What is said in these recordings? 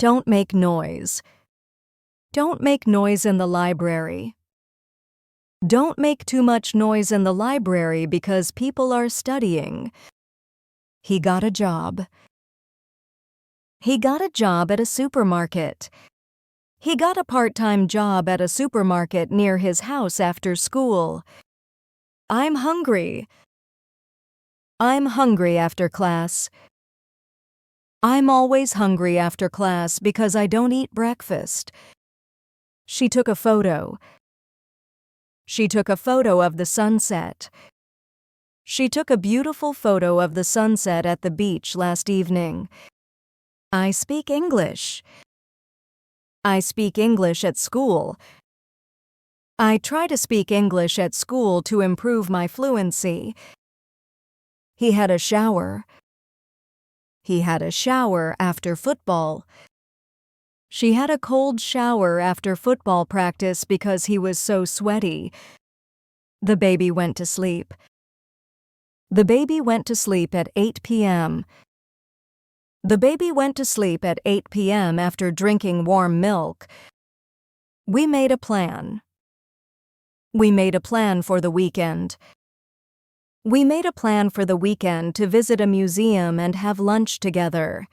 Don't make noise. Don't make noise in the library. Don't make too much noise in the library because people are studying. He got a job. He got a job at a supermarket. He got a part-time job at a supermarket near his house after school. I'm hungry. I'm hungry after class. I'm always hungry after class because I don't eat breakfast. She took a photo. She took a photo of the sunset. She took a beautiful photo of the sunset at the beach last evening. I speak English. I speak English at school. I try to speak English at school to improve my fluency. He had a shower. He had a shower after football. She had a cold shower after football practice because he was so sweaty. The baby went to sleep. The baby went to sleep at 8 p.m. The baby went to sleep at 8 p.m. after drinking warm milk. We made a plan. We made a plan for the weekend. We made a plan for the weekend to visit a museum and have lunch together.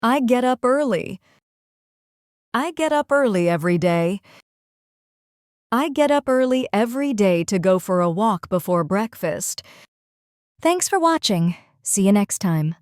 I get up early. I get up early every day. I get up early every day to go for a walk before breakfast. Thanks for watching. See you next time.